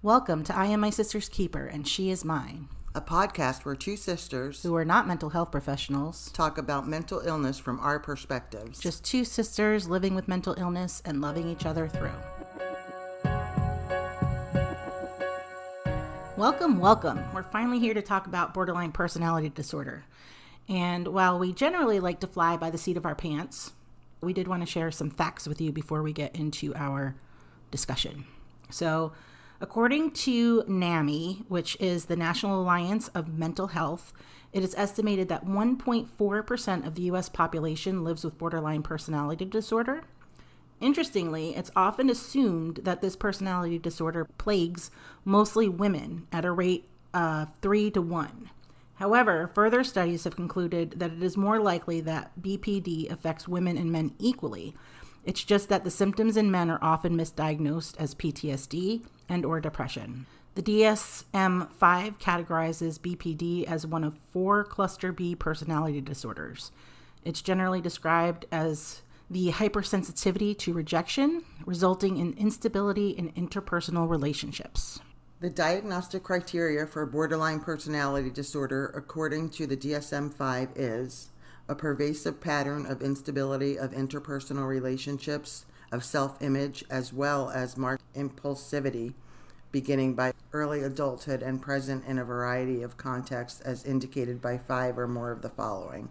Welcome to I Am My Sister's Keeper and She Is Mine, a podcast where two sisters who are not mental health professionals talk about mental illness from our perspectives. Just two sisters living with mental illness and loving each other through. Welcome. We're finally here to talk about borderline personality disorder. And while we generally like to fly by the seat of our pants, we did want to share some facts with you before we get into our discussion. So, according to NAMI, which is the National Alliance of Mental Health, it is estimated that 1.4% of the U.S. population lives with borderline personality disorder. Interestingly, it's often assumed that this personality disorder plagues mostly women at a rate of 3 to 1. However, further studies have concluded that it is more likely that BPD affects women and men equally. It's just that the symptoms in men are often misdiagnosed as PTSD and or depression. The DSM-5 categorizes BPD as one of 4 cluster B personality disorders. It's generally described as the hypersensitivity to rejection, resulting in instability in interpersonal relationships. The diagnostic criteria for borderline personality disorder, according to the DSM-5, is a pervasive pattern of instability of interpersonal relationships, of self-image, as well as marked impulsivity, beginning by early adulthood and present in a variety of contexts as indicated by 5 or more of the following.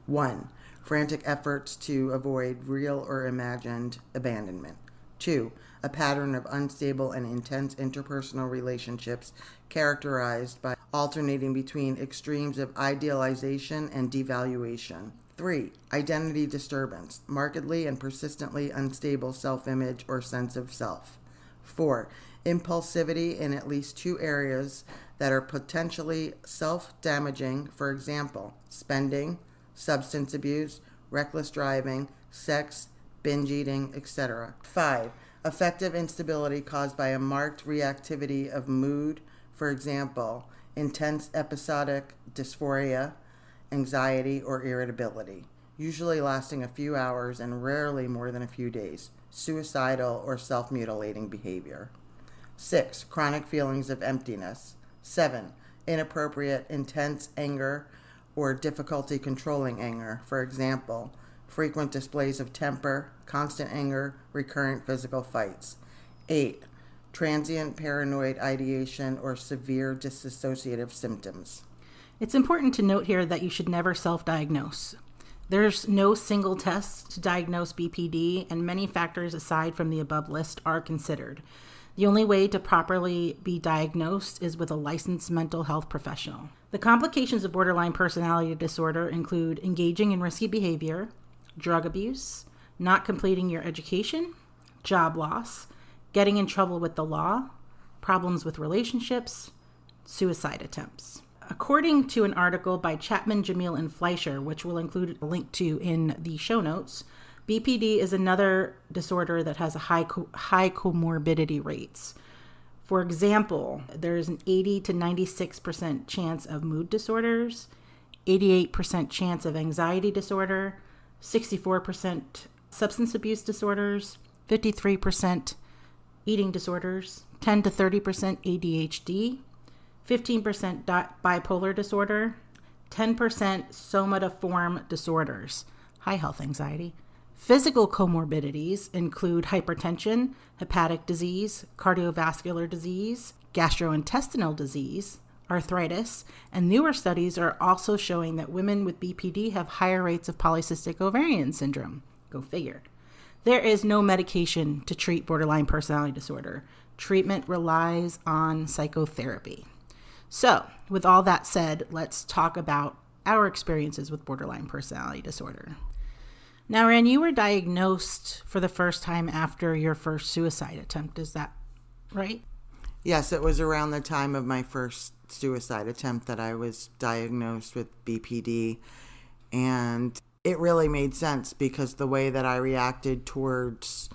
1. Frantic efforts to avoid real or imagined abandonment. 2. A pattern of unstable and intense interpersonal relationships characterized by alternating between extremes of idealization and devaluation. 3. Identity disturbance, markedly and persistently unstable self-image or sense of self. 4. Impulsivity in at least 2 areas that are potentially self-damaging, for example, spending, substance abuse, reckless driving, sex, binge eating, etc. 5. Affective instability caused by a marked reactivity of mood, for example, intense episodic dysphoria, anxiety, or irritability, usually lasting a few hours and rarely more than a few days, suicidal or self-mutilating behavior. 6. Chronic feelings of emptiness. 7. Inappropriate, intense anger or difficulty controlling anger, for example, frequent displays of temper, constant anger, recurrent physical fights. 8. Transient paranoid ideation or severe dissociative symptoms. It's important to note here that you should never self-diagnose. There's no single test to diagnose BPD, and many factors aside from the above list are considered. The only way to properly be diagnosed is with a licensed mental health professional. The complications of borderline personality disorder include engaging in risky behavior, drug abuse, not completing your education, job loss, getting in trouble with the law, problems with relationships, suicide attempts. According to an article by Chapman, Jamil, and Fleischer, which we'll include a link to in the show notes, BPD is another disorder that has a high comorbidity rates. For example, there's an 80 to 96% chance of mood disorders, 88% chance of anxiety disorder, 64% substance abuse disorders, 53% eating disorders, 10 to 30% ADHD, 15% bipolar disorder, 10% somatoform disorders, high health anxiety. Physical comorbidities include hypertension, hepatic disease, cardiovascular disease, gastrointestinal disease, arthritis, and newer studies are also showing that women with BPD have higher rates of polycystic ovarian syndrome. Go figure. There is no medication to treat borderline personality disorder. Treatment relies on psychotherapy. So, with all that said, let's talk about our experiences with borderline personality disorder. Now, Rand, you were diagnosed for the first time after your first suicide attempt. Is that right? Yes, it was around the time of my first suicide attempt that I was diagnosed with BPD. And it really made sense because the way that I reacted towards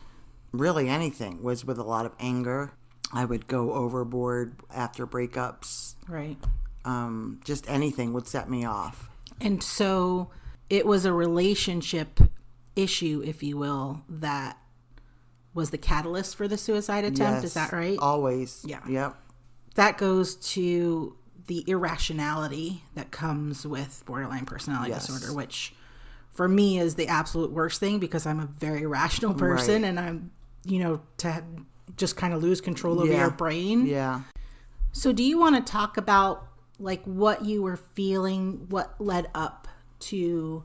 really anything was with a lot of anger. I would go overboard after breakups. Right. Just anything would set me off. And so it was a relationship issue, if you will, that was the catalyst for the suicide attempt. Yes, Is that right? Always. Yeah. Yep. That goes to the irrationality that comes with borderline personality disorder, which for me is the absolute worst thing because I'm a very rational person and I'm, to just kind of lose control over your brain. Yeah. So do you want to talk about like what you were feeling, what led up to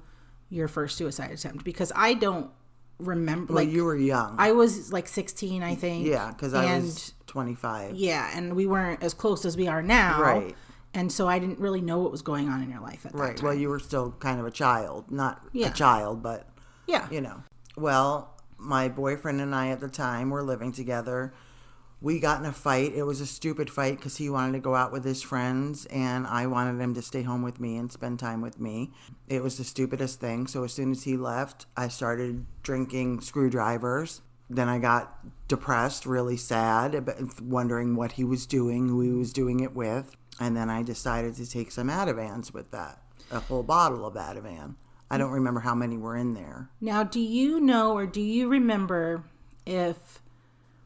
your first suicide attempt? Because I don't remember. Well, you were young. I was like 16, I think. Yeah, because I was 25. Yeah, and we weren't as close as we are now. Right. And so I didn't really know what was going on in your life at that time. Well, you were still kind of a child. Not Yeah. a child, but, Yeah. Well, my boyfriend and I at the time were living together. We got in a fight. It was a stupid fight because he wanted to go out with his friends and I wanted him to stay home with me and spend time with me. It was the stupidest thing. So as soon as he left, I started drinking screwdrivers. Then I got depressed, really sad, wondering what he was doing, who he was doing it with. And then I decided to take some Ativans with that, a whole bottle of Ativan. I don't remember how many were in there. Now, do you know or do you remember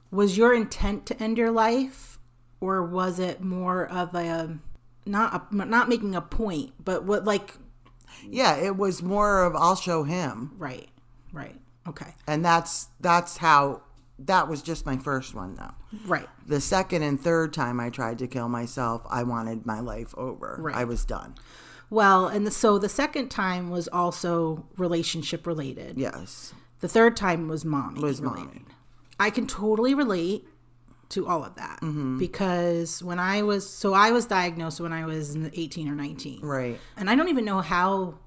was your intent to end your life, or was it more of not making a point, but what like? Yeah, it was more of I'll show him. Right. Okay. And that's how, that was just my first one though. Right. The second and third time I tried to kill myself, I wanted my life over. Right. I was done. Well, and so the second time was also relationship related. Yes. The third time was mommy related. I can totally relate to all of that because I was diagnosed when I was 18 or 19. Right. And I don't even know how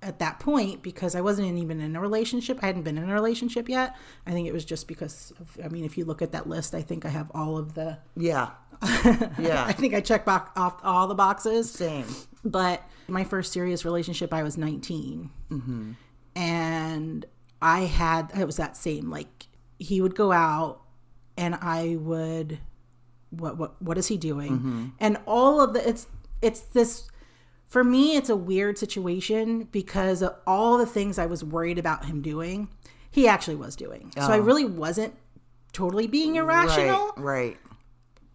at that point because I wasn't even in a relationship. I hadn't been in a relationship yet. I think it was just because if you look at that list, I think I have all of the... Yeah. Yeah. I think I checked off all the boxes. Same. But my first serious relationship, I was 19. Mm-hmm. And it was that same, like, he would go out and I would, what is he doing? Mm-hmm. And all of it's this, for me, it's a weird situation because of all the things I was worried about him doing, he actually was doing. Oh. So I really wasn't totally being irrational. Right.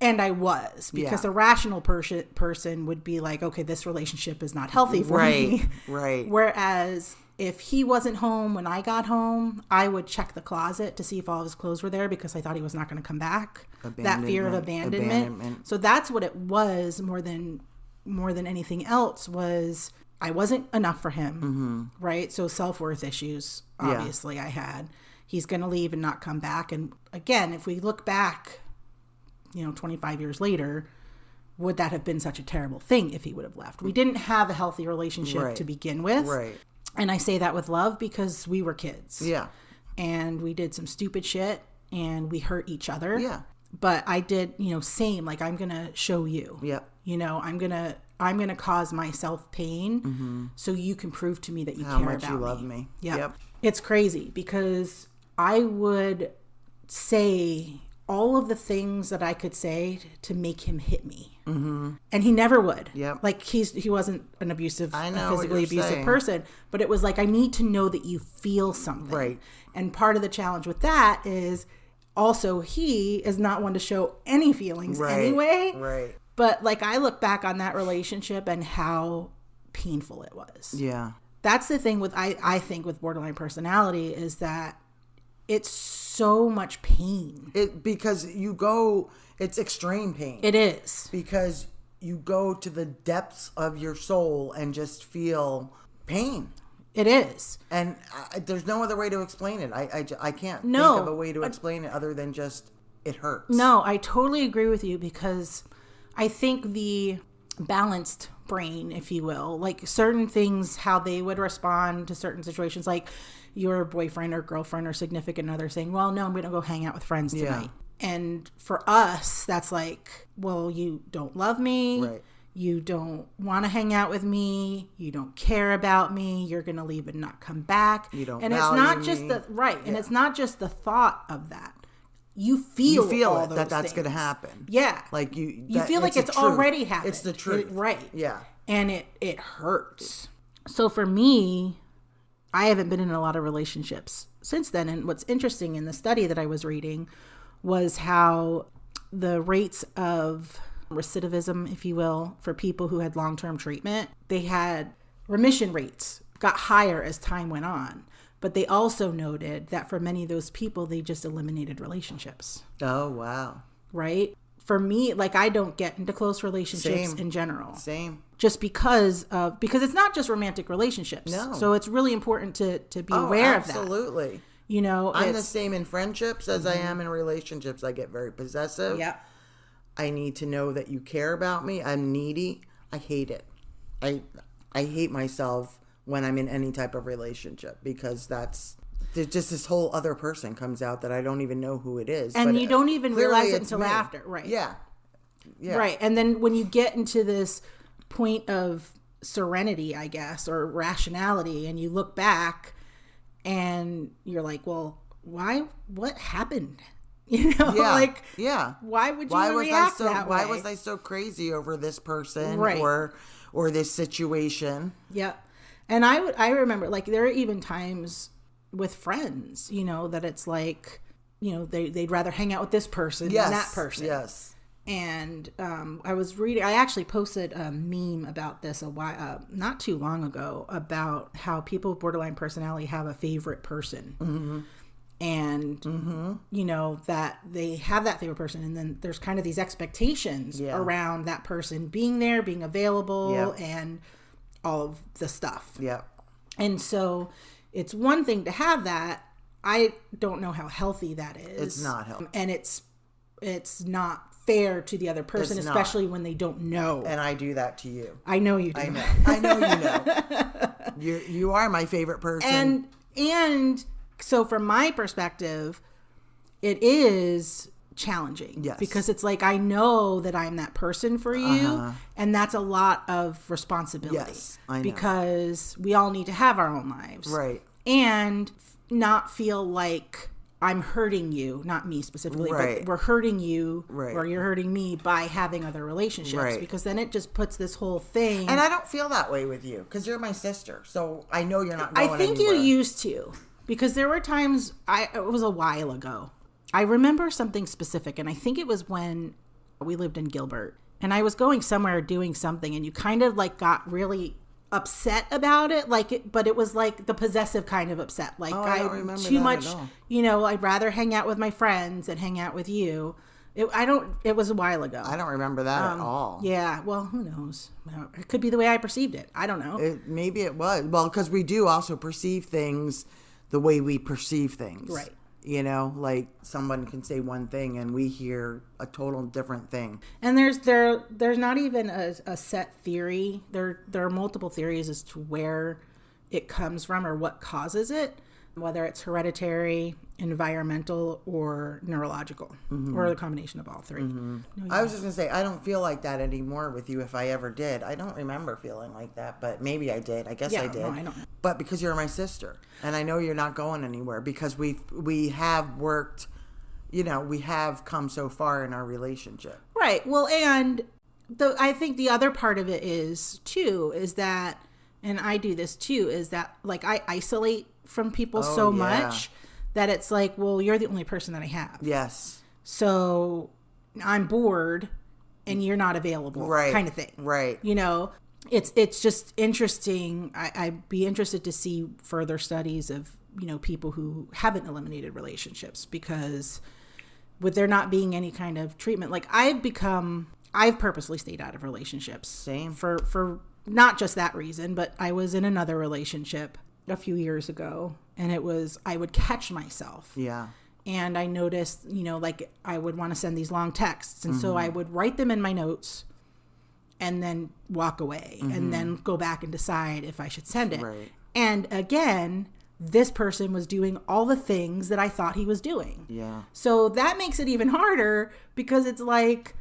And I was, because a rational person would be like, okay, this relationship is not healthy for me. Right. Whereas if he wasn't home when I got home, I would check the closet to see if all of his clothes were there because I thought he was not going to come back. That fear of abandonment. So that's what it was more than anything else was I wasn't enough for him. Mm-hmm. Right. So self-worth issues, obviously I had. He's going to leave and not come back. And again, if we look back, 25 years later, would that have been such a terrible thing if he would have left? We didn't have a healthy relationship to begin with. Right. And I say that with love because we were kids. Yeah. And we did some stupid shit and we hurt each other. Yeah. But I did, same, like I'm going to show you. Yep. I'm going to cause myself pain so you can prove to me that you How care much about you love me. Yep. It's crazy because I would say all of the things that I could say to make him hit me. Mm-hmm. And he never would. Yep. Like he wasn't an abusive, physically abusive saying. person, but it was like, I need to know that you feel something. Right. And part of the challenge with that is also he is not one to show any feelings anyway. Right. But like I look back on that relationship and how painful it was. Yeah. That's the thing with, I think with borderline personality is that it's so much pain. Because it's extreme pain. It is. Because you go to the depths of your soul and just feel pain. It is. And there's no other way to explain it. I can't think of a way to explain it other than just it hurts. No, I totally agree with you because I think the balanced brain, if you will, like certain things, how they would respond to certain situations, like your boyfriend or girlfriend or significant other saying, well, no, I'm going to go hang out with friends tonight. Yeah. And for us, that's like, well, you don't love me. Right. You don't want to hang out with me. You don't care about me. You're going to leave and not come back. You don't and value it's not just me. And it's not just the thought of that. You feel all it those that's things. going to happen. Yeah. Like you feel like it's already happened. It's the truth. Right. Yeah. And it hurts. So for me, I haven't been in a lot of relationships since then. And what's interesting in the study that I was reading was how the rates of recidivism, if you will, for people who had long-term treatment, they had remission rates got higher as time went on. But they also noted that for many of those people, they just eliminated relationships. Oh, wow. Right? For me, like, I don't get into close relationships in general. Same. Just because it's not just romantic relationships. No. So it's really important to be aware of that. Absolutely. You know, I'm the same in friendships as I am in relationships. I get very possessive. Yeah. I need to know that you care about me. I'm needy. I hate it. I hate myself when I'm in any type of relationship, because there's just this whole other person comes out that I don't even know who it is. And but you don't even realize it it's until me. after. Right. Yeah. Right. And then when you get into this point of serenity, I guess, or rationality, and you look back and you're like, well, what happened? You know, why would you react that way? Why was I so crazy over this person, right, or this situation? Yeah. And I remember, like, there are even times with friends, you know, that it's like, you know, they'd rather hang out with this person than that person. Yes. And I actually posted a meme about this not too long ago, about how people with borderline personality have a favorite person. Mm-hmm. And, you know, that they have that favorite person. And then there's kind of these expectations around that person being there, being available, and all of the stuff. Yeah. And so it's one thing to have that. I don't know how healthy that is. It's not healthy. And it's not fair to the other person, especially when they don't know. And I do that to you. I know you do. I know you know. You are my favorite person. And so from my perspective, it is challenging. Yes. Because it's like, I know that I'm that person for you, and that's a lot of responsibility. Yes, I know. Because we all need to have our own lives. Right. And not feel like I'm hurting you, not me specifically, but we're hurting you, or you're hurting me by having other relationships, because then it just puts this whole thing. And I don't feel that way with you, because you're my sister, so I know you're not going anywhere. I think you used to, because there were times, it was a while ago, I remember something specific, and I think it was when we lived in Gilbert, and I was going somewhere doing something, and you kind of like got really upset about it, but it was like the possessive kind of upset, like I don't remember too that much, at all. you know, I'd rather hang out with my friends than hang out with you. It was a while ago. I don't remember that at all. Yeah, well, who knows? It could be the way I perceived it. I don't know. Maybe it was. Well, because we do also perceive things the way we perceive things. Right. You know, like someone can say one thing and we hear a total different thing. And there's not even a set theory. There are multiple theories as to where it comes from or what causes it, whether it's hereditary, environmental, or neurological, or the combination of all three. No, I was just going to say, I don't feel like that anymore with you if I ever did. I don't remember feeling like that, but maybe I did. I guess I did. No, I don't know. But because you're my sister, and I know you're not going anywhere, because we have worked, you know, we have come so far in our relationship. Right. Well, and I think the other part of it is that, and I do this too, is that like I isolate from people so much that it's like, well, you're the only person that I have. Yes. So I'm bored and you're not available, kind of thing. Right. You know, it's just interesting. I'd be interested to see further studies of, you know, people who haven't eliminated relationships, because with there not being any kind of treatment, like I've purposely stayed out of relationships. Same. For not just that reason, but I was in another relationship a few years ago, and I would catch myself. Yeah. And I noticed, you know, like I would want to send these long texts. And so I would write them in my notes and then walk away and then go back and decide if I should send it. Right. And again, this person was doing all the things that I thought he was doing. Yeah. So that makes it even harder, because it's like,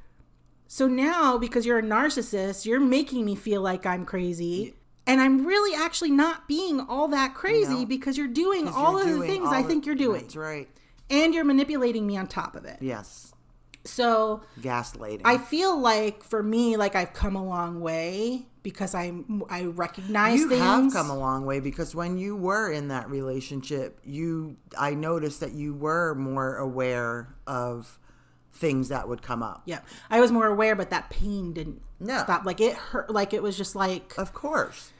so now because you're a narcissist, you're making me feel like I'm crazy. And I'm really actually not being all that crazy, because you're doing all of the things I think you're doing. That's right. And you're manipulating me on top of it. Yes. So gaslighting. I feel like for me, like I've come a long way because I recognize you things. have come a long way because when you were in that relationship, I noticed that you were more aware of things that would come up. Yeah, I was more aware, but that pain didn't No. stop. Like it hurt. Like it was just like, Of course.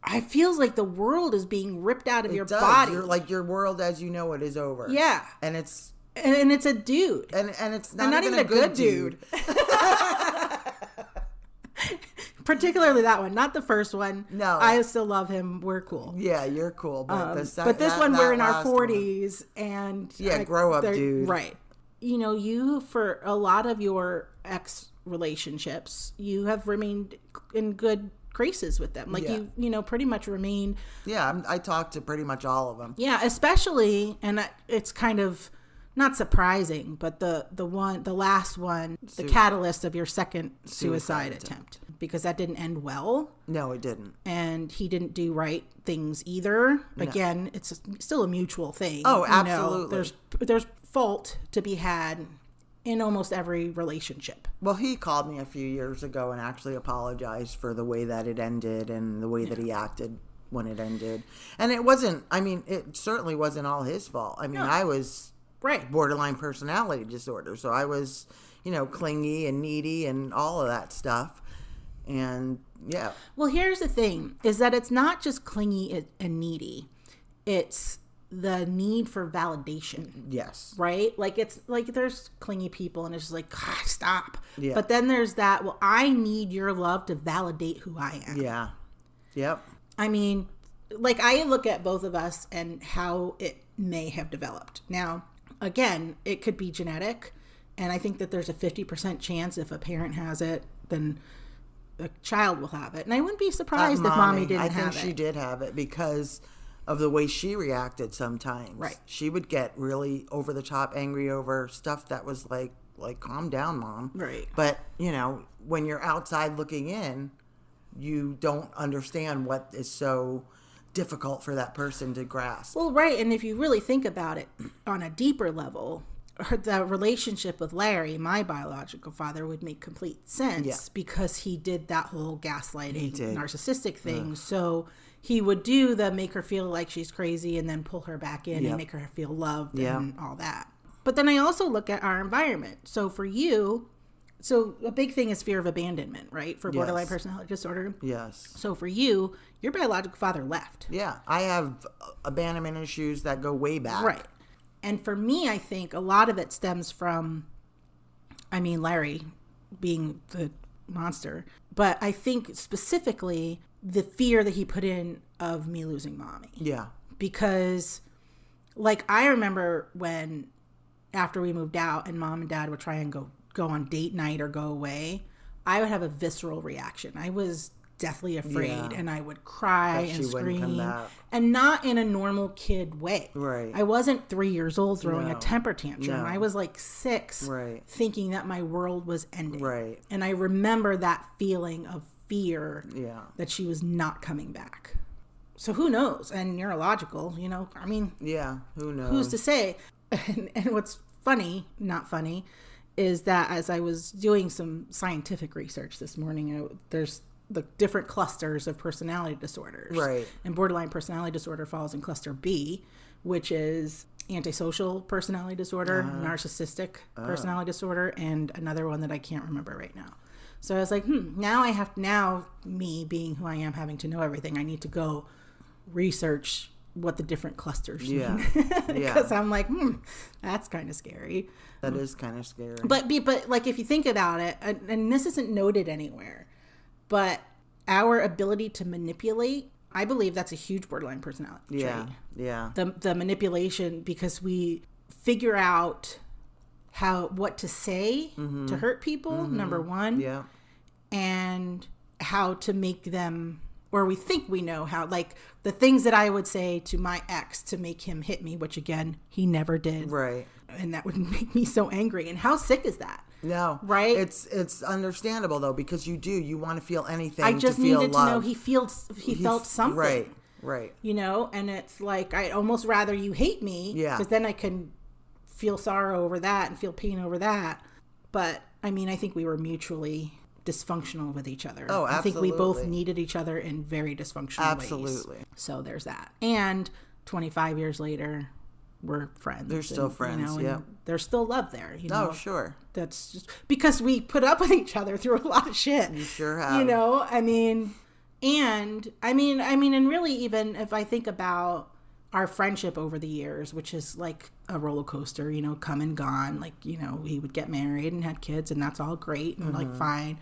I feels like the world is being ripped out of your does. body. You're like your world as you know it is over. Yeah. And it's a dude. and it's not even a good dude. Particularly that one, not the first one. No. I still love him. We're cool. Yeah, you're cool. But, But this one, we're in our 40s. And yeah, grow up, dude. Right. You know, you, for a lot of your ex relationships, you have remained in good graces with them. Like, Yeah. you know, pretty much remain. Yeah, I talked to pretty much all of them. Yeah, especially, and it's kind of not surprising, but the last one, the catalyst of your second suicide attempt, because that didn't end well. No, it didn't. And he didn't do right things either. No. Again, it's still a mutual thing. Oh, absolutely. You know, there's fault to be had in almost every relationship. Well, he called me a few years ago and actually apologized for the way that it ended and the way that he acted when it ended. And it certainly wasn't all his fault. I mean, I was borderline personality disorder. So I was, clingy and needy and all of that stuff. And yeah. Well, here's the thing, is that it's not just clingy and needy. It's the need for validation. Yes. Right? Like, it's like there's clingy people and it's just like, God, stop. Yeah. But then there's that, well, I need your love to validate who I am. Yeah. Yep. I mean, like, I look at both of us and how it may have developed. Now, again, it could be genetic. And I think that there's a 50% chance if a parent has it, then a child will have it. And I wouldn't be surprised if mommy didn't have it. I think she did have it because of the way she reacted sometimes. Right. She would get really over the top angry over stuff that was like calm down, Mom. Right. But, when you're outside looking in, you don't understand what is so difficult for that person to grasp. Well, right. And if you really think about it on a deeper level, the relationship with Larry, my biological father, would make complete sense because he did that whole gaslighting, narcissistic thing. Ugh. So he would do the make her feel like she's crazy and then pull her back in and make her feel loved and all that. But then I also look at our environment. So for you, a big thing is fear of abandonment, right? For borderline personality disorder. Yes. So for you, your biological father left. Yeah. I have abandonment issues that go way back. Right. And for me, I think a lot of it stems from, Larry being the monster. But I think specifically the fear that he put in of me losing mommy. Yeah. Because, I remember when, after we moved out and Mom and Dad would try and go on date night or go away, I would have a visceral reaction. I was deathly afraid and I would cry and scream, and not in a normal kid way. Right. I wasn't 3 years old throwing a temper tantrum. I was 6, thinking that my world was ending. Right. And I remember that feeling of fear that she was not coming back. So who knows? And neurological, yeah, who knows? Who's to say? And what's not funny, is that as I was doing some scientific research this morning, there's the different clusters of personality disorders. Right. And borderline personality disorder falls in cluster B, which is antisocial personality disorder, narcissistic personality disorder, and another one that I can't remember right now. So I was like, now me being who I am, having to know everything, I need to go research what the different clusters mean. Because I'm like, that's kind of scary. That is kind of scary. But if you think about it, and this isn't noted anywhere, but our ability to manipulate, I believe that's a huge borderline personality trait. Yeah. The manipulation, because we figure out what to say to hurt people, number one. Yeah. And how to make them, or we think we know how, the things that I would say to my ex to make him hit me, which again, he never did. Right. And that would make me so angry. And how sick is that? No. Right? It's understandable though, because you want to feel anything. I just to feel needed love. to know he felt something. Right. And it's I'd almost rather you hate me. Yeah. Because then I can feel sorrow over that and feel pain over that. But I mean, I think we were mutually dysfunctional with each other. Oh, absolutely. I think we both needed each other in very dysfunctional ways. So there's that. And 25 years later, we're friends. They're still friends, yeah. There's still love there, you know. Oh, sure. That's just because we put up with each other through a lot of shit. You sure have. You know, I mean, and really, even if I think about our friendship over the years, which is like a roller coaster, you know, come and gone. Like, you know, we would get married and had kids, and that's all great and like fine.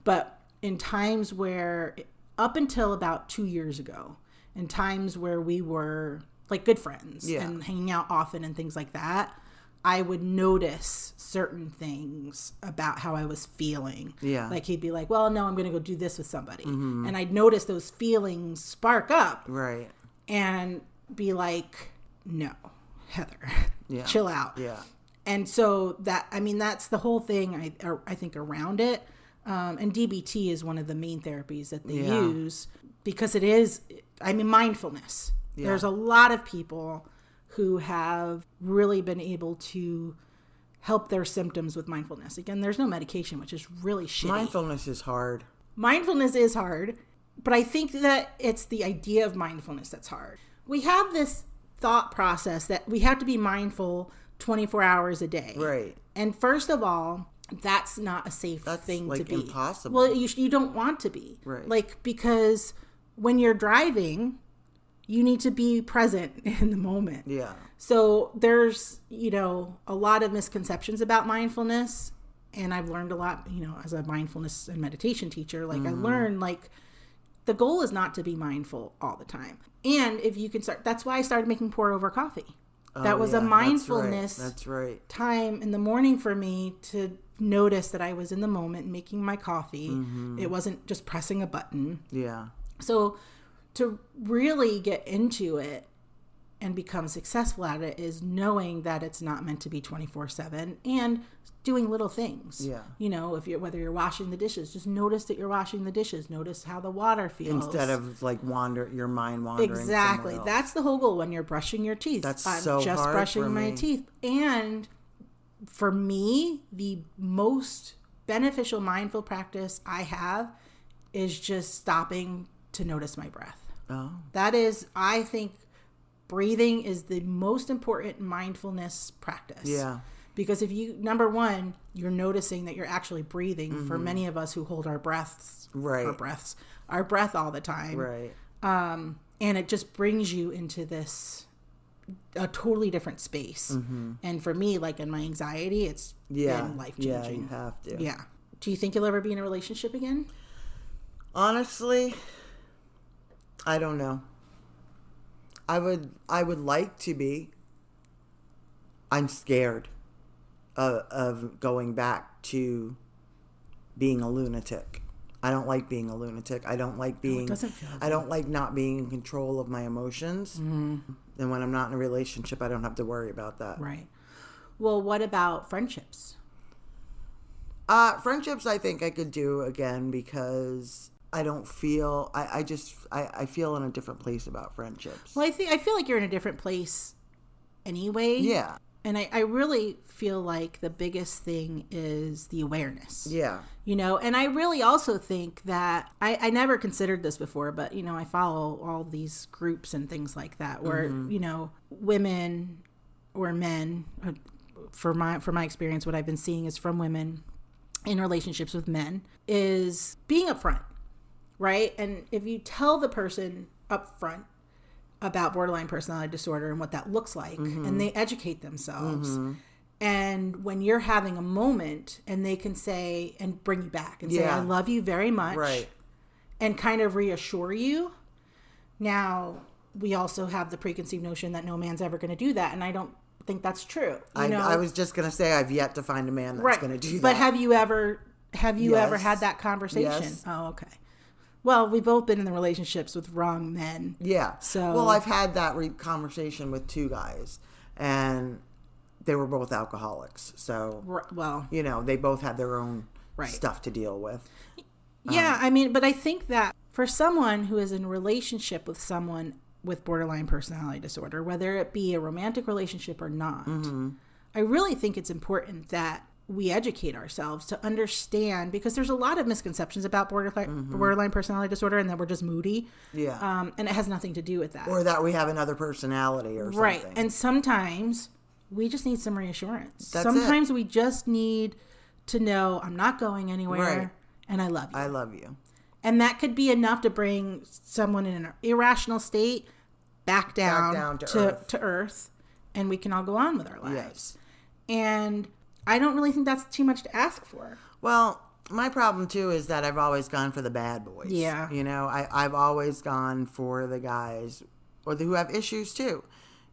But in times where, up until about 2 years ago, in times where we were like good friends and hanging out often and things like that, I would notice certain things about how I was feeling. Yeah. Like he'd be like, well, no, I'm going to go do this with somebody. And I'd notice those feelings spark up. Right. And be like, no, Heather, chill out. Yeah. And so that, I mean, that's the whole thing I think around it. And DBT is one of the main therapies that they use because it is, I mean, mindfulness. Yeah. There's a lot of people who have really been able to help their symptoms with mindfulness. Again, there's no medication, which is really shitty. Mindfulness is hard. Mindfulness is hard, but I think that it's the idea of mindfulness that's hard. We have this thought process that we have to be mindful 24 hours a day. Right. And first of all, that's not a safe thing to be. That's impossible. Well, you don't want to be. Right. Like, because when you're driving, you need to be present in the moment. Yeah. So there's, you know, a lot of misconceptions about mindfulness. And I've learned a lot, you know, as a mindfulness and meditation teacher. Like I learned, like, the goal is not to be mindful all the time. And if you can start, that's why I started making pour over coffee. That was a mindfulness that's right. time in the morning for me to notice that I was in the moment making my coffee. It wasn't just pressing a button. Yeah. So to really get into it and become successful at it is knowing that it's not meant to be 24/7 and doing little things. Yeah. You know, whether you're washing the dishes, just notice that you're washing the dishes. Notice how the water feels. Instead of like your mind wandering. Exactly. That's the whole goal when you're brushing your teeth. That's I'm so just hard brushing for my me. teeth. And for me, the most beneficial mindful practice I have is just stopping to notice my breath. Oh. That is, I think, breathing is the most important mindfulness practice. Yeah. Because if you, number one, you're noticing that you're actually breathing. For many of us who hold our breath all the time. Right. And it just brings you into a totally different space. And for me, like in my anxiety, it's been life-changing. Yeah, you have to. Yeah. Do you think you'll ever be in a relationship again? Honestly, I don't know. I would like to be. I'm scared of going back to being a lunatic. I don't like being a lunatic. I don't like being. It doesn't feel good. I don't like not being in control of my emotions. And when I'm not in a relationship, I don't have to worry about that. Right. Well, what about friendships? Friendships, I think I could do again because I don't feel. I feel in a different place about friendships. Well, I feel like you're in a different place anyway. Yeah. And I really feel like the biggest thing is the awareness. Yeah. You know, and I really also think that I never considered this before, but, you know, I follow all these groups and things like that where, you know, women or men, for my experience, what I've been seeing is from women in relationships with men is being upfront, right? And if you tell the person upfront about borderline personality disorder and what that looks like, and they educate themselves. And when you're having a moment and they can say, and bring you back and say, I love you very much. Right. And kind of reassure you. Now, we also have the preconceived notion that no man's ever going to do that. And I don't think that's true. I was just going to say, I've yet to find a man that's going to do that. But have you ever had that conversation? Yes. Oh, okay. Well, we've both been in the relationships with wrong men. Yeah. So, well, I've had that conversation with two guys, and they were both alcoholics. So, well, you know, they both had their own stuff to deal with. Yeah, I mean, but I think that for someone who is in a relationship with someone with borderline personality disorder, whether it be a romantic relationship or not, I really think it's important that we educate ourselves to understand, because there's a lot of misconceptions about borderline personality disorder, and that we're just moody. Yeah. And it has nothing to do with that. Or that we have another personality or something. Right. And sometimes we just need some reassurance. That's sometimes we just need to know I'm not going anywhere, Right. and I love you. I love you. And that could be enough to bring someone in an irrational state back down to earth, and we can all go on with our lives. Yes. And I don't really think that's too much to ask for. Well, my problem too is that I've always gone for the bad boys. Yeah. You know, I've always gone for the guys who have issues too,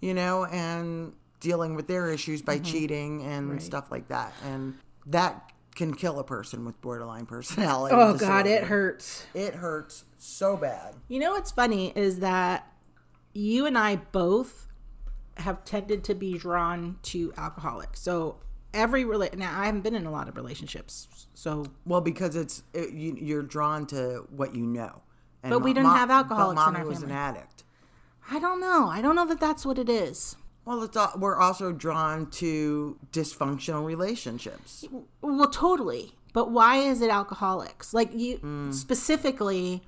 you know, and dealing with their issues by cheating and stuff like that. And that can kill a person with borderline personality Oh, disorder. God, it hurts. It hurts so bad. You know what's funny is that you and I both have tended to be drawn to alcoholics. So now I haven't been in a lot of relationships, so Well, because you're drawn to what you know. And but we don't have alcoholics but in mommy our was family. an addict. I don't know that that's what it is. Well, we're also drawn to dysfunctional relationships. Well, totally. But why is it alcoholics? Like you specifically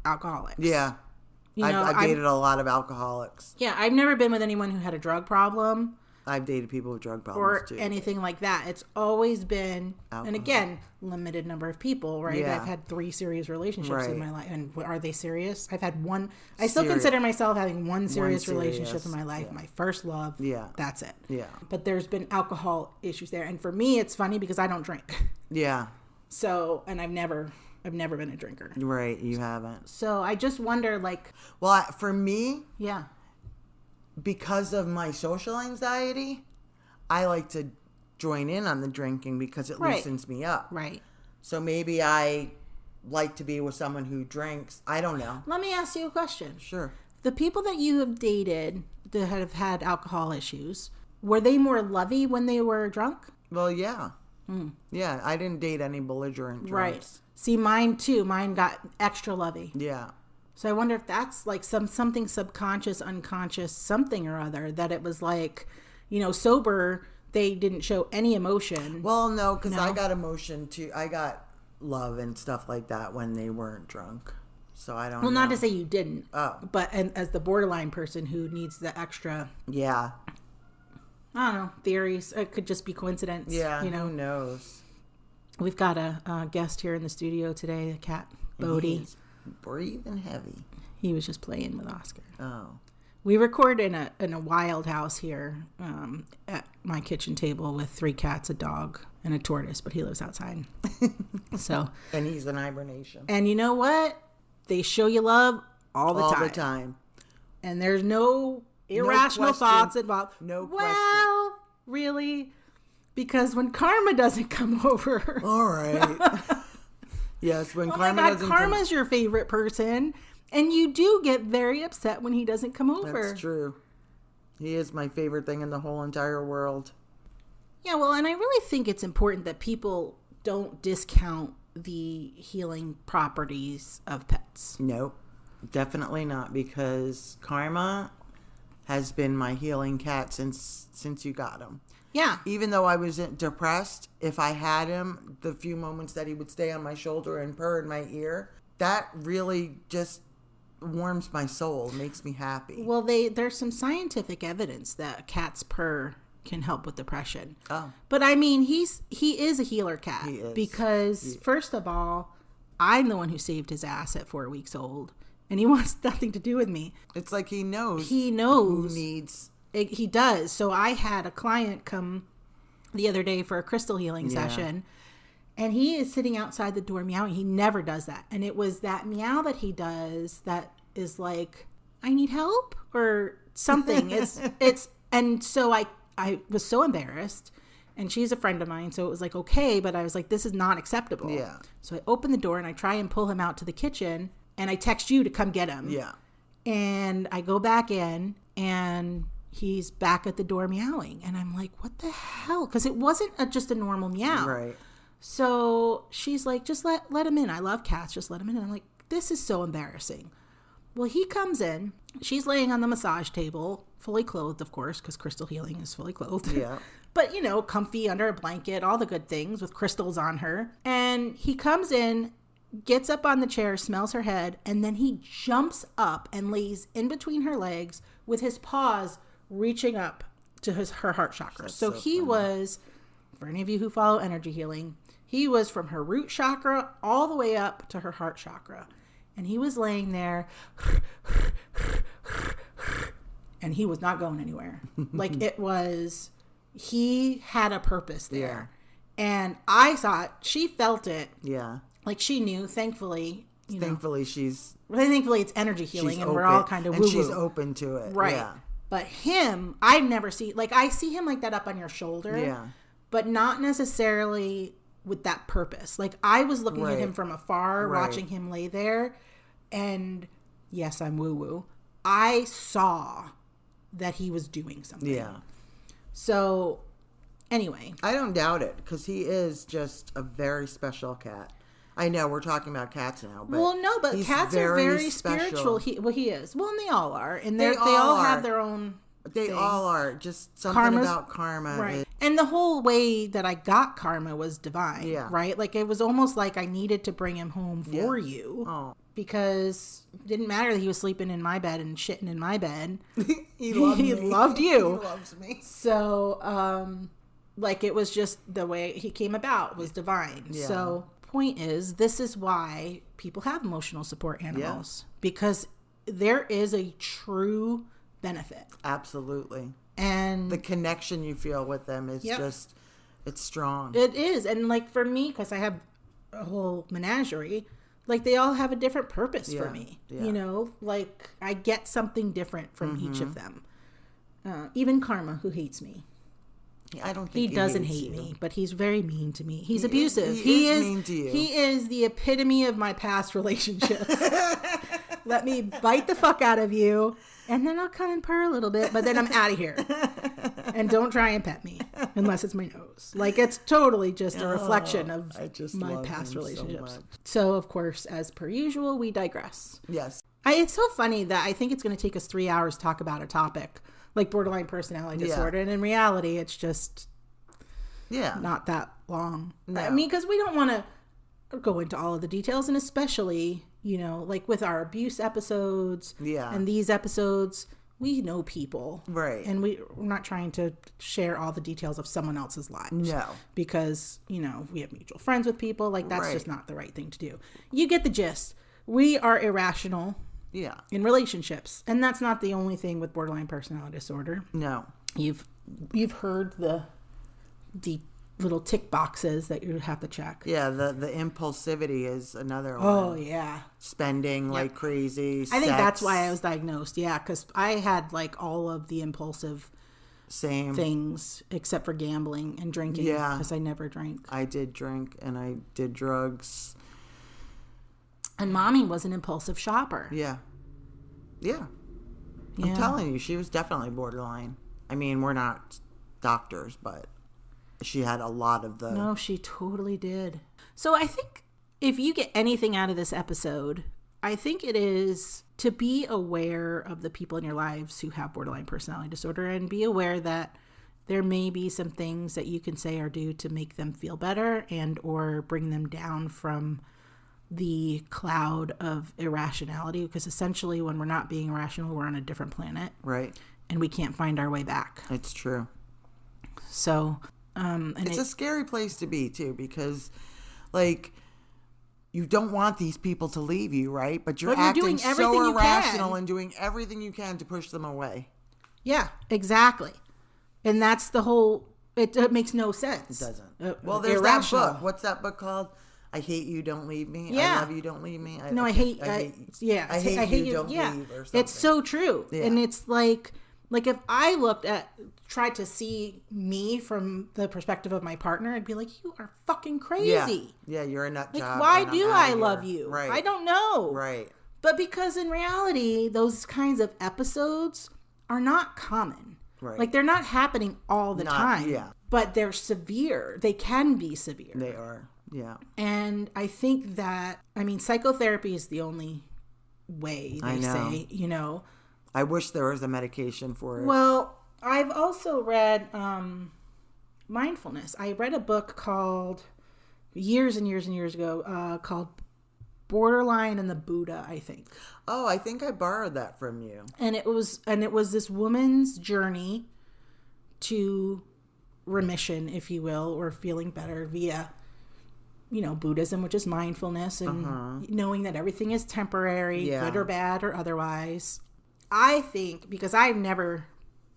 alcoholics. Yeah. I've dated a lot of alcoholics. Yeah, I've never been with anyone who had a drug problem I've dated people with drug problems or too. anything like that. It's always been, Alcohol. and again, limited number of people, right? Yeah. I've had 3 serious relationships Right. in my life. And are they serious? I've had one. I still Serious. consider myself having one serious relationship serious, in my life. yeah. My first love. Yeah. That's it. Yeah. But there's been alcohol issues there. And for me, it's funny because I don't drink. Yeah. So, and I've never been a drinker. Right. You haven't. So I just wonder, like, Well, for me, yeah. because of my social anxiety, I like to join in on the drinking because it Right. loosens me up. Right. So maybe I like to be with someone who drinks. I don't know. Let me ask you a question. Sure. The people that you have dated that have had alcohol issues, were they more lovey when they were drunk? Well, yeah. Yeah, I didn't date any belligerent drunks. Right. See, mine too. Mine got extra lovey. Yeah. So I wonder if that's like something subconscious, unconscious, something or other, that it was like, sober, they didn't show any emotion. Well, no, because I got emotion too. I got love and stuff like that when they weren't drunk. So I don't know. Well, not to say you didn't. Oh. But as the borderline person who needs the extra, Yeah. I don't know, theories. It could just be coincidence. Yeah. Who knows? We've got a guest here in the studio today, a cat, Bodie. He's breathing heavy. He was just playing with Oscar. Oh. We record in a wild house here at my kitchen table with 3 cats, a dog, and a tortoise, but he lives outside. So, And he's in hibernation. and you know what? They show you love all the time. All the time. And there's no irrational question. thoughts involved. No Well, really? Because when karma doesn't come over. All right. Yes, when Oh karma my God, doesn't karma's your favorite person. And you do get very upset when he doesn't come over. That's true. He is my favorite thing in the whole entire world. Yeah, well, and I really think it's important that people don't discount the healing properties of pets. Nope. Definitely not, because Karma has been my healing cat since you got him. Yeah. Even though I was depressed, if I had him, the few moments that he would stay on my shoulder and purr in my ear, that really just warms my soul, makes me happy. Well, there's some scientific evidence that a cat's purr can help with depression. Oh. But I mean, he is a healer cat. He is. Because first of all, I'm the one who saved his ass at 4 weeks old, and he wants nothing to do with me. It's like he knows. He knows. Who needs. He does. So I had a client come the other day for a crystal healing session, and he is sitting outside the door meowing. He never does that. And it was that meow that he does that is like, I need help or something. And so I was so embarrassed, and she's a friend of mine. So it was like, okay, but I was like, this is not acceptable. Yeah. So I open the door and I try and pull him out to the kitchen, and I text you to come get him. Yeah. And I go back in, and he's back at the door meowing. And I'm like, what the hell? Because it wasn't just a normal meow. Right. So she's like, just let him in. I love cats. Just let him in. And I'm like, this is so embarrassing. Well, he comes in. She's laying on the massage table, fully clothed, of course, because crystal healing is fully clothed. Yeah. but comfy under a blanket, all the good things with crystals on her. And he comes in, gets up on the chair, smells her head, and then he jumps up and lays in between her legs with his paws reaching up to her heart chakra. So he was, for any of you who follow energy healing, he was from her root chakra all the way up to her heart chakra. And he was laying there and he was not going anywhere. Like he had a purpose there. Yeah. And I saw it. She felt it. Yeah. Like she knew, thankfully. Thankfully it's energy healing and open, we're all kind of woo-woo. And she's open to it. Right. Yeah. But him, I've never seen, like I see him like that up on your shoulder. Yeah. But not necessarily with that purpose. Like I was looking at him from afar, watching him lay there. And yes, I'm woo-woo. I saw that he was doing something. Yeah. So anyway. I don't doubt it because he is just a very special cat. I know we're talking about cats now, but cats are very spiritual. He is. Well, and they all are, and they all have their own. They all are. Just something about karma, right? And the whole way that I got karma was divine, right? Like it was almost like I needed to bring him home for you, because it didn't matter that he was sleeping in my bed and shitting in my bed. He loved me. Loved you. He loves me. So, like it was just the way he came about was divine. Yeah. So. Point is, this is why people have emotional support animals, because there is a true benefit. Absolutely. And the connection you feel with them is just, it's strong. It is. And like for me, because I have a whole menagerie, like they all have a different purpose for me. Like I get something different from each of them. Even Karma, who hates me. I don't think he doesn't hate me, but he's very mean to me. He's abusive. He is mean to you. He is the epitome of my past relationships. Let me bite the fuck out of you, and then I'll come and purr a little bit, but then I'm out of here. And don't try and pet me unless it's my nose. Like it's totally just a reflection of my past relationships. So of course, as per usual, we digress. Yes. It's so funny that I think it's going to take us 3 hours to talk about a topic like borderline personality disorder. And in reality, it's just not that long. No. I mean, because we don't want to go into all of the details. And especially, like with our abuse episodes and these episodes, we know people. Right. And we're not trying to share all the details of someone else's lives. No. Because, we have mutual friends with people. Like, that's just not the right thing to do. You get the gist. We are irrational. Yeah. In relationships. And that's not the only thing with borderline personality disorder. No. You've heard the little tick boxes that you have to check. Yeah, the impulsivity is another one. Oh, yeah. Spending like crazy. I think that's why I was diagnosed. Yeah, because I had like all of the impulsive things except for gambling and drinking. Yeah. Because I never drank. I did drink and I did drugs. And Mommy was an impulsive shopper. Yeah. I'm telling you, she was definitely borderline. I mean, we're not doctors, but she had a lot of the... No, she totally did. So I think if you get anything out of this episode, I think it is to be aware of the people in your lives who have borderline personality disorder and be aware that there may be some things that you can say or do to make them feel better and or bring them down from the cloud of irrationality, because essentially when we're not being irrational, we're on a different planet. Right. And we can't find our way back. It's true. So, and it's a scary place to be too, because like you don't want these people to leave you, right? But you're acting so irrational and doing everything you can to push them away. Yeah, exactly. And that's the whole, it makes no sense. It doesn't. Well, there's irrational. That book. What's that book called? I hate you, don't leave me. Yeah. I love you, don't leave me. I hate you, don't leave, or something. It's so true. Yeah. And it's like if I tried to see me from the perspective of my partner, I'd be like, you are fucking crazy. Yeah, you're a nut job. Why do I love you? Right. I don't know. Right. But because in reality, those kinds of episodes are not common. Right. Like they're not happening all the time. Yeah. But they're severe. They can be severe. They are. Yeah. And I think that, psychotherapy is the only way, they say, I wish there was a medication for it. Well, I've also read mindfulness. I read a book called years and years and years ago called Borderline and the Buddha, I think. Oh, I think I borrowed that from you. And it was this woman's journey to remission, if you will, or feeling better via, Buddhism, which is mindfulness and knowing that everything is temporary, good or bad or otherwise. I think because I've never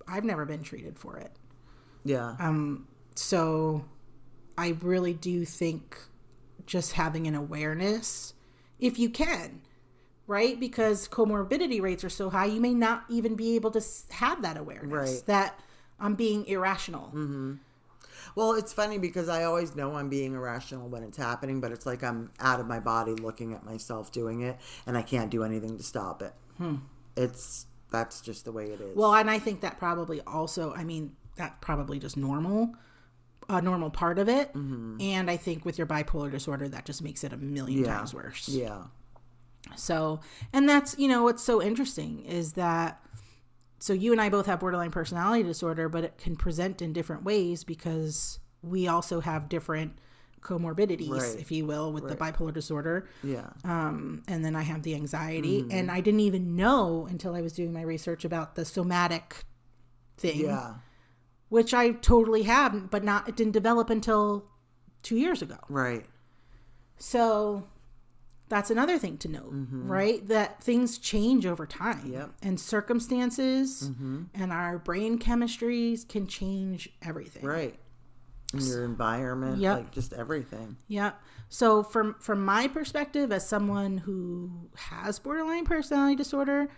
been treated for it. Yeah. So I really do think just having an awareness, if you can, right? Because comorbidity rates are so high, you may not even be able to have that awareness that I'm being irrational. Mm-hmm. Well, it's funny because I always know I'm being irrational when it's happening, but it's like I'm out of my body looking at myself doing it, and I can't do anything to stop it. That's just the way it is. Well, and I think that probably also, that's probably just normal. A normal part of it. Mm-hmm. And I think with your bipolar disorder, that just makes it a million times worse. Yeah. So, and that's, what's so interesting is that, so you and I both have borderline personality disorder, but it can present in different ways because we also have different comorbidities, if you will, with the bipolar disorder. Yeah. And then I have the anxiety, and I didn't even know until I was doing my research about the somatic thing. Yeah. Which I totally have, but it didn't develop until 2 years ago. Right. So that's another thing to note, right? That things change over time. Yep. And circumstances and our brain chemistries can change everything. Right. And your environment, like just everything. Yeah. So from my perspective as someone who has borderline personality disorder,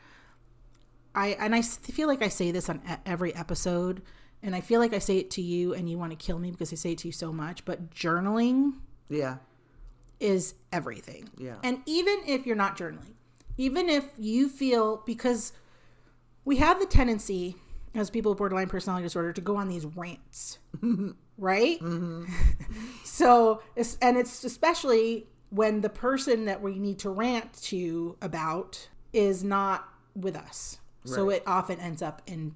I feel like I say this on every episode, and I feel like I say it to you and you want to kill me because I say it to you so much, but journaling is everything. Yeah. And even if you're not journaling, even if you feel, because we have the tendency as people with borderline personality disorder to go on these rants, right? Mm-hmm. So, it's especially when the person that we need to rant to about is not with us. Right. So it often ends up in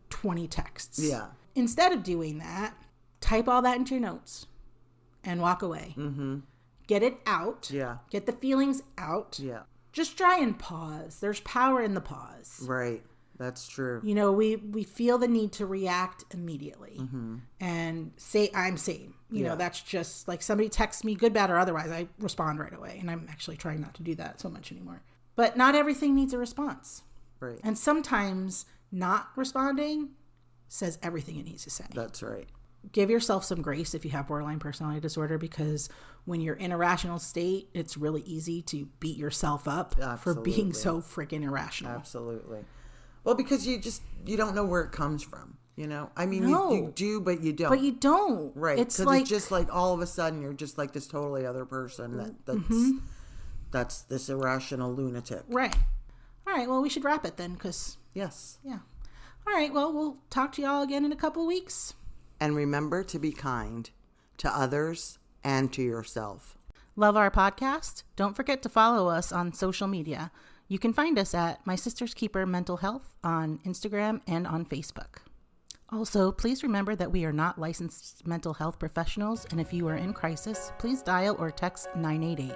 20 texts. Yeah. Instead of doing that, type all that into your notes and walk away. Mm-hmm. Get it out. Yeah. Get the feelings out. Yeah. Just try and pause. There's power in the pause. Right. That's true. We feel the need to react immediately and say, I'm sane. You know, that's just like somebody texts me, good, bad, or otherwise, I respond right away. And I'm actually trying not to do that so much anymore. But not everything needs a response. Right. And sometimes not responding says everything it needs to say. That's right. Give yourself some grace if you have borderline personality disorder, because when you're in a rational state, it's really easy to beat yourself up for being so freaking irrational. Absolutely. Well, because you don't know where it comes from, I mean, you do, but you don't. But you don't. Right. It's just like all of a sudden you're just like this totally other person that's this irrational lunatic. Right. All right. Well, we should wrap it then, because... Yes. Yeah. All right. Well, we'll talk to y'all again in a couple of weeks. And remember to be kind to others and to yourself. Love our podcast? Don't forget to follow us on social media. You can find us at My Sister's Keeper Mental Health on Instagram and on Facebook. Also, please remember that we are not licensed mental health professionals, and if you are in crisis, please dial or text 988.